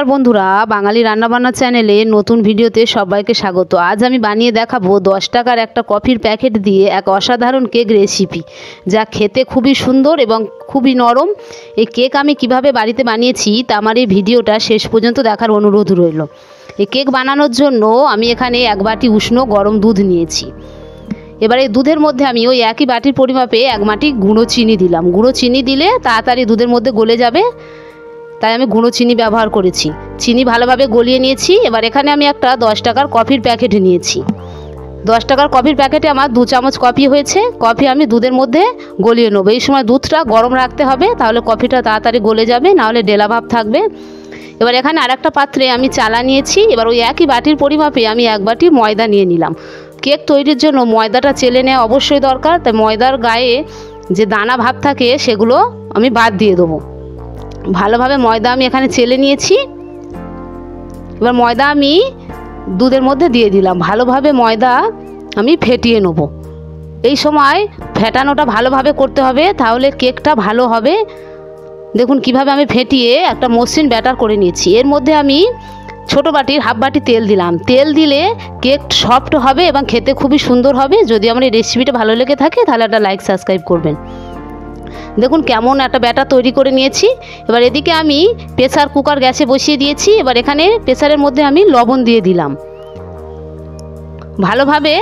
नमस्कार बंधुरा बांगाली रान्नाबान्ना चैनेले नतून भिडियोते सबाइके स्वागत। आज आमी बानिये देखाबो 10 टाकार एक कफिर पैकेट दिए एक असाधारण केक रेसिपि जा खेते खूबई सुंदर एबं खूबई नरम। এই केक आमी किभाबे बाड़ीते बानिয়েছি ता आमार এই ভিডিওটা শেষ পর্যন্ত দেখার অনুরোধ রইল। এই কেক বানানোর জন্য আমি এখানে এক বাটি উষ্ণ গরম দুধ নিয়েছি। এবার এই দুধের মধ্যে আমি ওই একই বাটির পরিমাপে এক বাটি গুঁড়ো চিনি দিলাম। গুঁড়ো চিনি দিলে তাড়াতাড়ি দুধের মধ্যে গলে যাবে, তাই আমি গুঁড়ো চিনি ব্যবহার করেছি। চিনি ভালোভাবে গলিয়ে নিয়েছি। এবার এখানে আমি একটা 10 টাকার কফির প্যাকেট নিয়েছি। 10 টাকার কফির প্যাকেটে আমার 2 চামচ কফি হয়েছে। কফি আমি দুধের মধ্যে গলিয়ে নেব। এই সময় দুধটা গরম রাখতে হবে, তাহলে কফিটা তাড়াতাড়ি গলে যাবে, না হলে ডেলা ভাব থাকবে। এবার এখানে আরেকটা পাত্রে আমি চালা নিয়েছি। এবার ওই একই বাটির পরিমাপে আমি এক বাটি ময়দা নিয়ে নিলাম। কেক তৈরির জন্য ময়দাটা চেলে নেওয়া অবশ্যই দরকার, তাই ময়দার গায়ে যে দানা ভাব থাকে সেগুলো আমি বাদ দিয়ে দেবো। ভালোভাবে ময়দা আমি এখানে চেলে নিয়েছি। এবার ময়দা আমি দুধের মধ্যে দিয়ে দিলাম। ভালোভাবে ময়দা আমি ফেটিয়ে নেব। এই সময় ফেটানোটা ভালোভাবে করতে হবে, তাহলে কেকটা ভালো হবে। দেখুন কিভাবে আমি ফেটিয়ে একটা মসৃণ ব্যাটার করে নিয়েছি। এর মধ্যে আমি ছোট বাটির হাফ বাটি তেল দিলাম। তেল দিলে কেক সফট হবে এবং খেতে খুবই সুন্দর হবে। যদি আমার এই রেসিপিটা ভালো লেগে থাকে তাহলে একটা লাইক সাবস্ক্রাইব করবেন। দেখুন কেমন একটা ব্যাটার তৈরি করে নিয়েছি। এবার এদিকে আমি প্রেসার কুকার গ্যাসে বসিয়ে দিয়েছি। এবার এখানে প্রেসারের মধ্যে আমি লবণ দিয়ে দিলাম। ভালোভাবে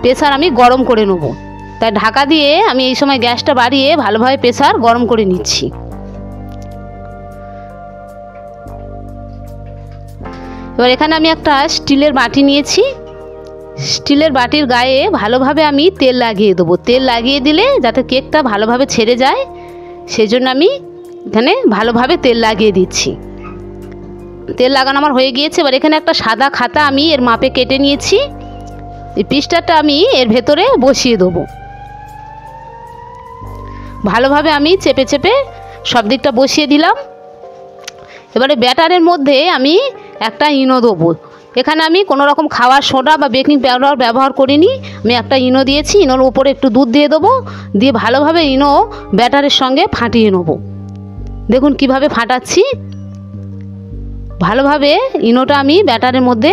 প্রেসার আমি গরম করে নেব, তাই ঢাকা দিয়ে আমি এই সময় গ্যাসটা বাড়িয়ে ভালোভাবে প্রেসার গরম করে নিচ্ছি। এবার এখানে আমি একটা স্টিলের বাটি নিয়েছি। স্টিলের বাটির গায়ে ভালোভাবে আমি তেল লাগিয়ে দেবো। তেল লাগিয়ে দিলে যাতে কেকটা ভালোভাবে ছেড়ে যায়, সেই জন্য আমি এখানে ভালোভাবে তেল লাগিয়ে দিচ্ছি। তেল লাগানো আমার হয়ে গিয়েছে। এবার এখানে একটা সাদা খাতা আমি এর মাপে কেটে নিয়েছি। এই পিসটাটা আমি এর ভেতরে বসিয়ে দেবো। ভালোভাবে আমি চেপে চেপে সব দিকটা বসিয়ে দিলাম। এবারে ব্যাটারের মধ্যে আমি একটা ইনো দেবো। এখানে আমি কোনো রকম খাওয়ার সোডা বা বেকিং পাউডার ব্যবহার করিনি। আমি একটা ইনো দিয়েছি। ইনোর উপরে একটু দুধ দিয়ে দেবো, দিয়ে ভালোভাবে ইনো ব্যাটারের সঙ্গে ফাটিয়ে নেব। দেখুন কিভাবে ফাটাচ্ছি। ভালোভাবে ইনোটা আমি ব্যাটারের মধ্যে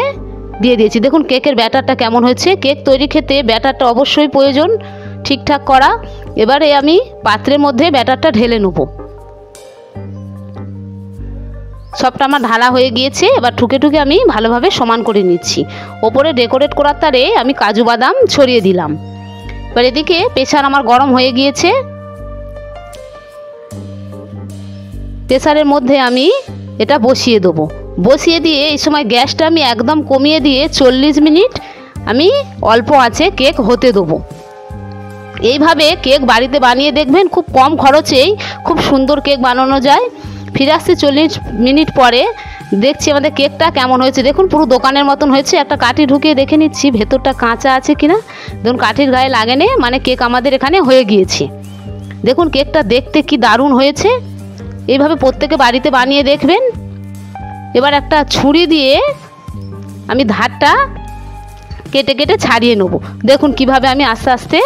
দিয়ে দিয়েছি। দেখুন কেকের ব্যাটারটা কেমন হয়েছে। কেক তৈরি খেতে ব্যাটারটা অবশ্যই প্রয়োজন ঠিকঠাক করা। এবারে আমি পাত্রের মধ্যে ব্যাটারটা ঢেলে নেব। সবটা আমার ঢালা হয়ে গিয়েছে। এবার ঠুকে ঠুকে আমি ভালোভাবে সমান করে নিচ্ছি। ওপরে ডেকোরেট করার তারে আমি কাজু বাদাম ছড়িয়ে দিলাম। এবার এদিকে প্রেসার আমার গরম হয়ে গিয়েছে। প্রেসারের মধ্যে আমি এটা বসিয়ে দেবো। বসিয়ে দিয়ে এই সময় গ্যাসটা আমি একদম কমিয়ে দিয়ে 40 মিনিট আমি অল্প আঁচে কেক হতে দেবো। এইভাবে কেক বাড়িতে বানিয়ে দেখবেন, খুব কম খরচেই খুব সুন্দর কেক বানানো যায়। ফিরে আসছি 40 মিনিট পরে। দেখছি আমাদের কেকটা কেমন হয়েছে। দেখুন পুরো দোকানের মতন হয়েছে। একটা কাঠি ঢুকিয়ে দেখে নিচ্ছি ভেতরটা কাঁচা আছে কিনা। দেখুন কাঠির গায়ে লাগেনি, মানে কেক আমাদের এখানে হয়ে গিয়েছে। দেখুন কেকটা দেখতে কি দারুণ হয়েছে। এইভাবে প্রত্যেকে বাড়িতে বানিয়ে দেখবেন। এবার একটা ছুরি দিয়ে আমি ধারটা কেটে কেটে ছাড়িয়ে নেব। দেখুন কিভাবে আমি আস্তে আস্তে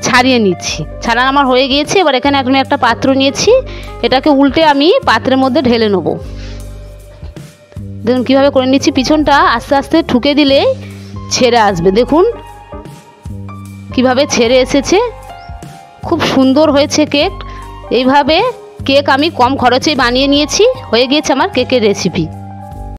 ছাড়িয়ে নিচ্ছি। ছাড়ানো আমার হয়ে গিয়েছে। এবার এখানে আমি একটা পাত্র নিয়েছি। এটাকে উল্টে আমি পাত্রের মধ্যে ঢেলে নেব। দেখুন কীভাবে করে নিচ্ছি। পিছনটা আস্তে আস্তে ঠুকে দিলে ছেড়ে আসবে। দেখুন কিভাবে ছেড়ে এসেছে। খুব সুন্দর হয়েছে কেক। এইভাবে কেক আমি কম খরচেই বানিয়ে নিয়েছি। হয়ে গিয়েছে আমার কেকের রেসিপি।